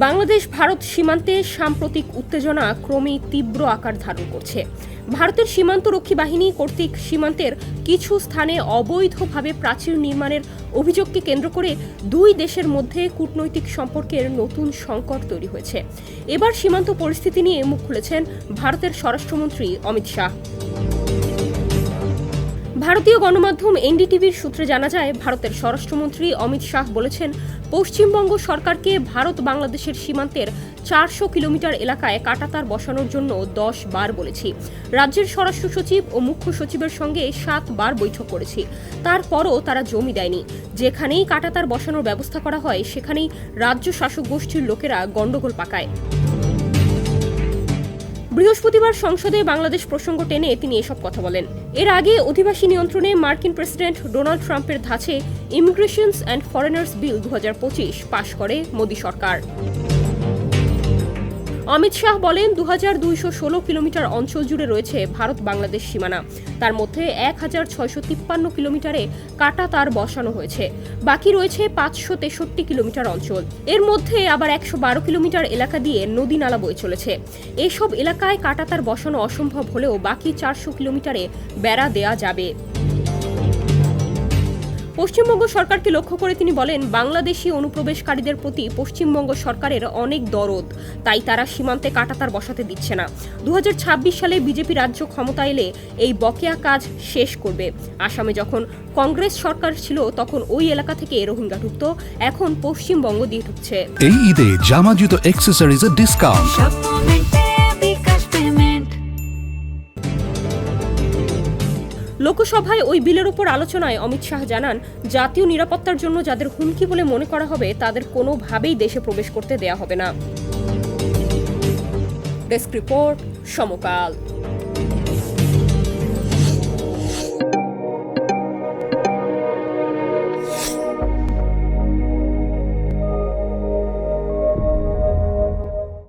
বাংলাদেশ ভারত সীমান্তে সাম্প্রতিক উত্তেজনা ক্রমেই তীব্র আকার ধারণ করছে। ভারতের সীমান্তরক্ষী বাহিনী কর্তৃক সীমান্তের কিছু স্থানে অবৈধভাবে প্রাচীর নির্মাণের অভিযোগকে কেন্দ্র করে দুই দেশের মধ্যে কূটনৈতিক সম্পর্কের নতুন সংকট তৈরি হয়েছে। এবার সীমান্ত পরিস্থিতি নিয়ে মুখ খুলেছেন ভারতের স্বরাষ্ট্রমন্ত্রী অমিত শাহ। ভারতীয় গণমাধ্যম এনডিটিভির সূত্রে জানা যায়, ভারতের স্বরাষ্ট্রমন্ত্রী অমিত শাহ বলেছেন, পশ্চিমবঙ্গ সরকারকে ভারত বাংলাদেশের সীমান্তের 400 কিলোমিটার এলাকায় কাঁটাতার বসানোর জন্য 10 বার বলেছি। রাজ্যের স্বরাষ্ট্র সচিব ও মুখ্য সচিবের সঙ্গে 7 বার বৈঠক করেছি। তারপরও তারা জমি দেয়নি। যেখানেই কাঁটাতার বসানোর ব্যবস্থা করা হয় সেখানেই রাজ্য শাসক গোষ্ঠীর লোকেরা গণ্ডগোল পাকায়। বৃহস্পতিবার সংসদে বাংলাদেশ প্রসঙ্গ টেনে তিনি এসব কথা বলেন। এর আগে অধিবাসী নিয়ন্ত্রণে মার্কিন প্রেসিডেন্ট ডোনাল্ড ট্রাম্পের ধাঁচে ইমিগ্রেশনস অ্যান্ড ফরেনার্স বিল 2025 পাশ করে মোদি সরকার। অমিত শাহ বলেন, 2216 কিলোমিটার অঞ্চল জুড়ে রয়েছে ভারত বাংলাদেশ সীমানা। তার মধ্যে 1653 কিলোমিটারে কাঁটাতার বসানো হয়েছে। বাকি রয়েছে 563 কিলোমিটার অঞ্চল। এর মধ্যে আবার 112 কিলোমিটার এলাকা দিয়ে নদী নালা বয়ে চলেছে। এসব এলাকায় কাঁটাতার বসানো অসম্ভব হলেও বাকি 400 কিলোমিটারে বেড়া দেয়া যাবে। পশ্চিমবঙ্গ সরকারকে লক্ষ্য করে তিনি বলেন, বাংলাদেশি অনুপ্রবেশকারীদের প্রতি পশ্চিমবঙ্গ সরকারের অনেক দরদ, তাই তারা সীমান্তে কাঁটাতার বসাতে দিচ্ছে না। 2026 সালে বিজেপি রাজ্য ক্ষমতা এলে এই বকেয়া কাজ শেষ করবে। আসামে যখন কংগ্রেস সরকার ছিল তখন ওই এলাকা থেকে রোহিঙ্গা ঢুকতো, এখন পশ্চিমবঙ্গ দিয়ে ঢুকছে। এই ঈদে জামা জুতো অ্যাক্সেসরিজের ডিসকাউন্ট। লোকসভায় ওই বিলের উপর আলোচনায় অমিত শাহ জানান, জাতীয় নিরাপত্তার জন্য যাদের হুমকি বলে মনে করা হবে তাদের কোনোভাবেই দেশে প্রবেশ করতে দেয়া হবে না। ডেস্ক রিপোর্ট, সমকাল।